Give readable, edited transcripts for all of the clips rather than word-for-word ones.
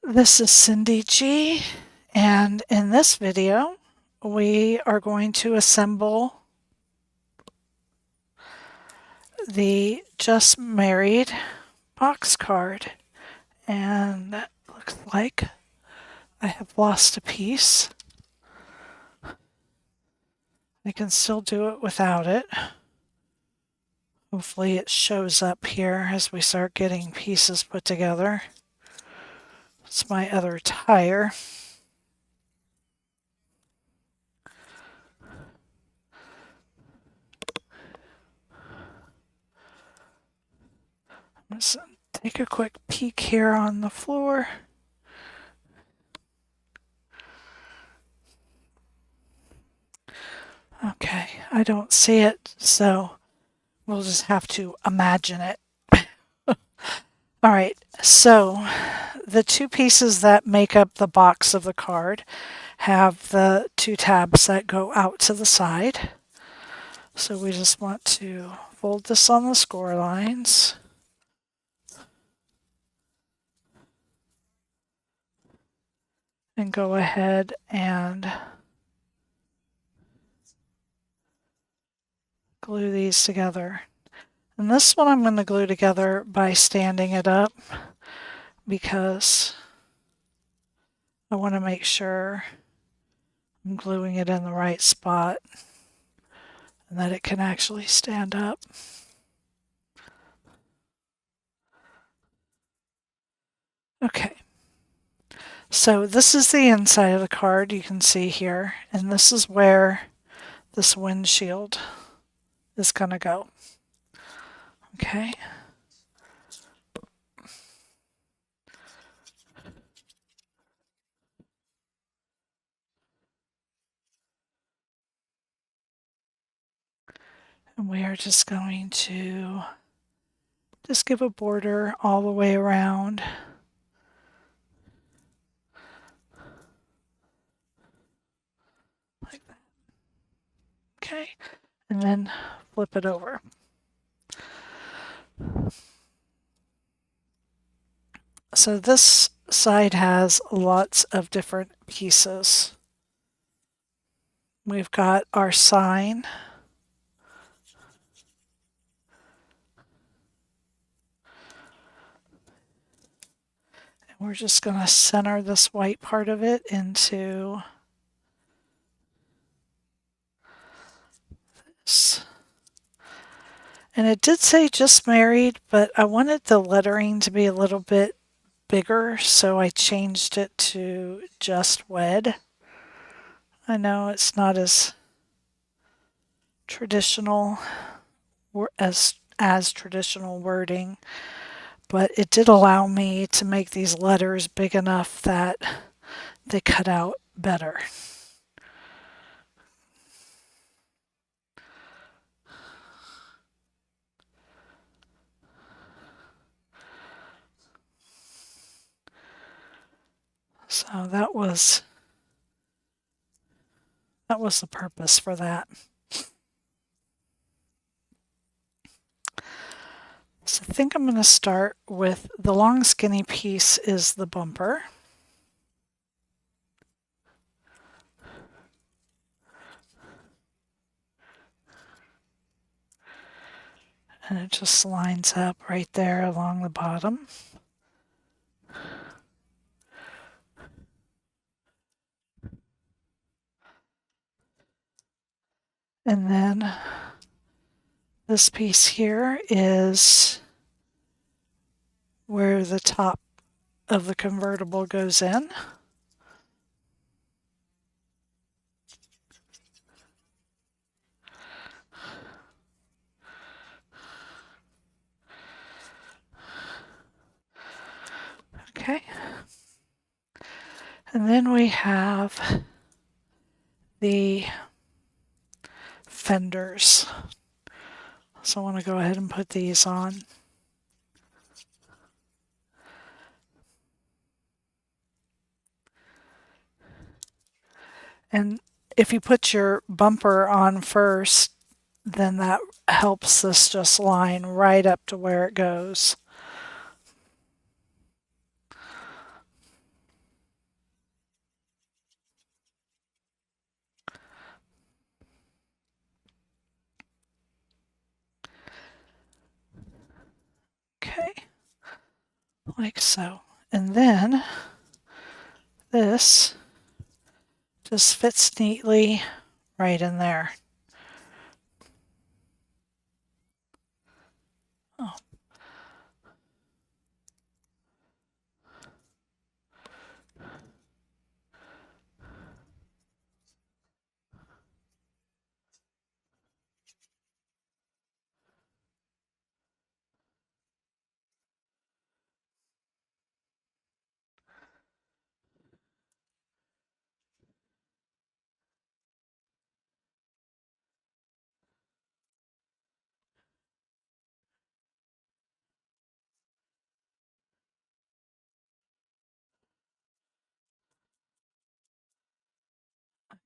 This is Cyndy G, and in this video we are going to assemble the Just Married box card, and that looks like I have lost a piece. I can still do it without it. Hopefully it shows up here as we start getting pieces put together. It's my other tire. Let's take a quick peek here on the floor. Okay, I don't see it, so we'll just have to imagine it. All right, so the two pieces that make up the box of the card have the two tabs that go out to the side. So we just want to fold this on the score lines. And go ahead and glue these together. And this one I'm going to glue together by standing it up because I want to make sure I'm gluing it in the right spot and that it can actually stand up. Okay, so this is the inside of the card you can see here, and this is where this windshield is going to go. Okay. And we are just going to just give a border all the way around. Like that. Okay. And then flip it over. So this side has lots of different pieces. We've got our sign. And we're just going to center this white part of it into this. And it did say Just Married, but I wanted the lettering to be a little bit bigger, so I changed it to Just Wed. I know it's not as traditional as traditional wording, but it did allow me to make these letters big enough that they cut out better. So that was the purpose for that. So I think I'm going to start with the long skinny piece is the bumper. And it just lines up right there along the bottom. And then this piece here is where the top of the convertible goes in. Okay. And then we have the fenders. So I want to go ahead and put these on. And if you put your bumper on first, then that helps this just line right up to where it goes. like so. And then this just fits neatly right in there. Oh.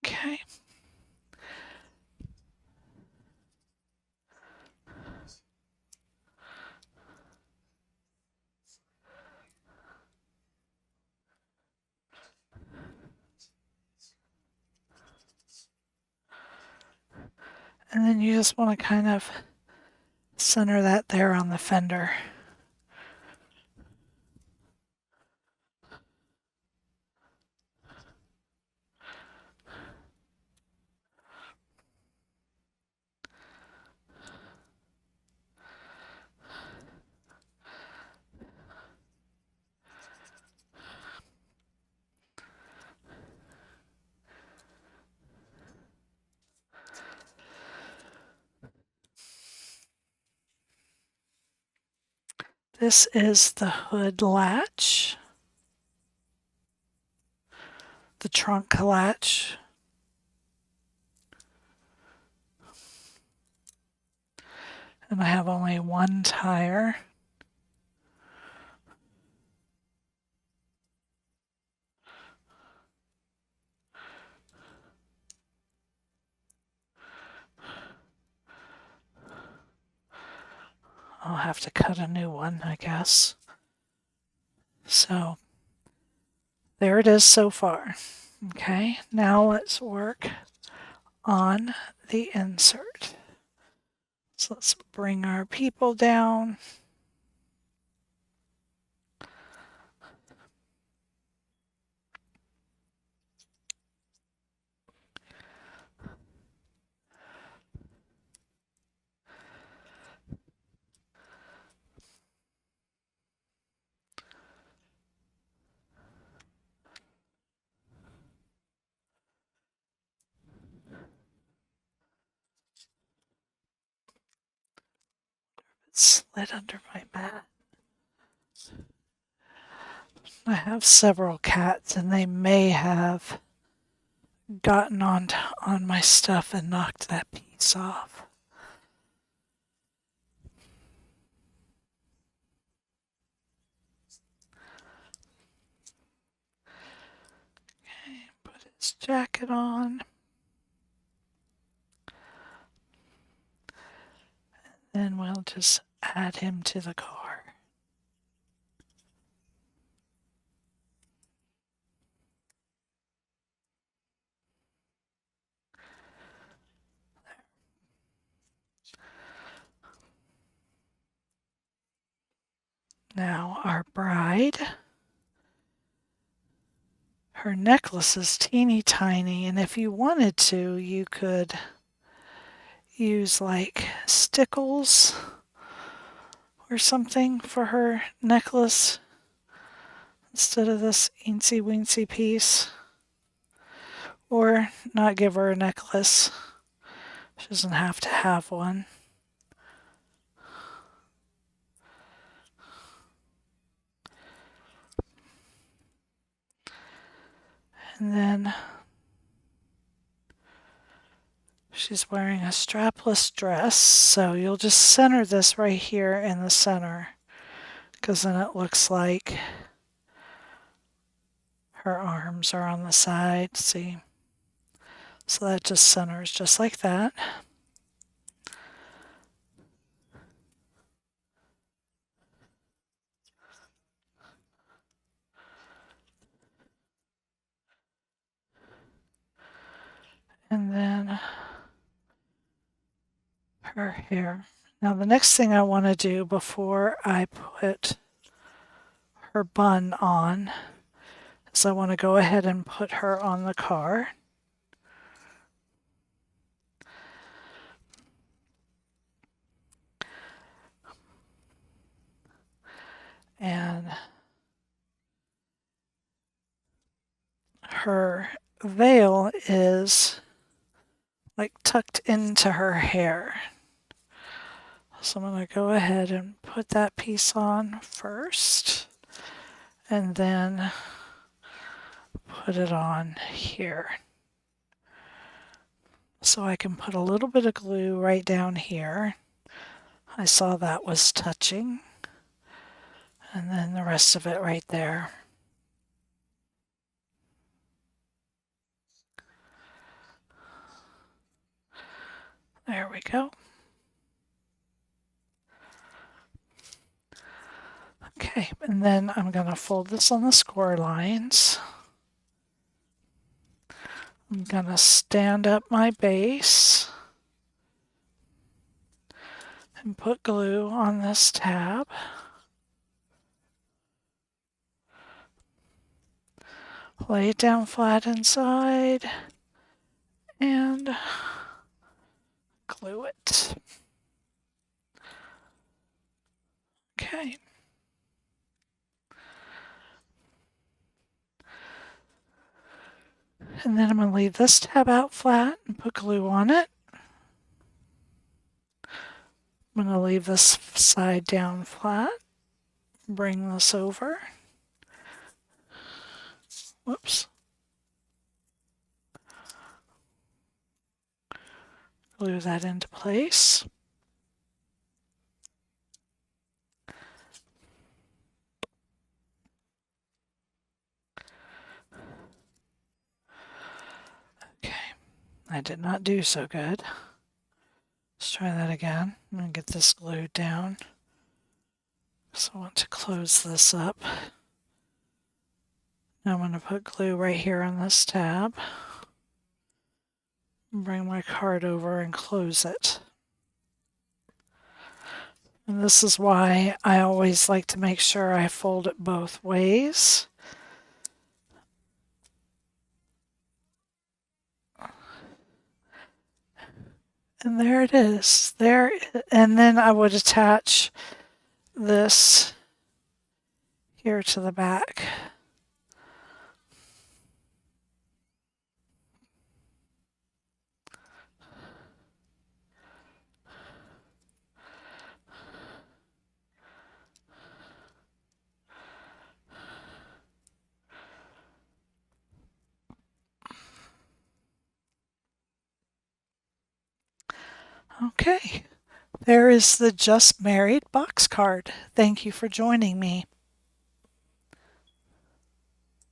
Okay. And then you just want to kind of center that there on the fender. This is the hood latch, the trunk latch. And I have only one tire. I'll have to cut a new one, I guess. So there it is so far. Okay, now let's work on the insert. So let's bring our people down. It slid under my mat. I have several cats and they may have gotten on my stuff and knocked that piece off. Okay, put his jacket on. Then we'll just add him to the car. Now our bride, her necklace is teeny tiny, and if you wanted to, you could use like stickles or something for her necklace instead of this eensy weensy piece. Or not give her a necklace. She doesn't have to have one. And then she's wearing a strapless dress, so you'll just center this right here in the center, because then it looks like her arms are on the side, see? So that just centers just like that. And then her hair. Now the next thing I want to do before I put her bun on. So I want to go ahead and put her on the car. And her veil is like tucked into her hair. So I'm going to go ahead and put that piece on first and then put it on here. So I can put a little bit of glue right down here. I saw that was touching. And then the rest of it right there. There we go. Okay, and then I'm going to fold this on the score lines. I'm going to stand up my base and put glue on this tab. Lay it down flat inside and glue it. Okay. And then I'm going to leave this tab out flat and put glue on it. I'm going to leave this side down flat. Bring this over. Whoops. Glue that into place. Okay, I did not do so good. Let's try that again. I'm going to get this glued down. So I want to close this up. Now I'm going to put glue right here on this tab. Bring my card over and close it. And this is why I always like to make sure I fold it both ways. And there it is. There, and then I would attach this here to the back. Okay, there is the Just Married box card. Thank you for joining me.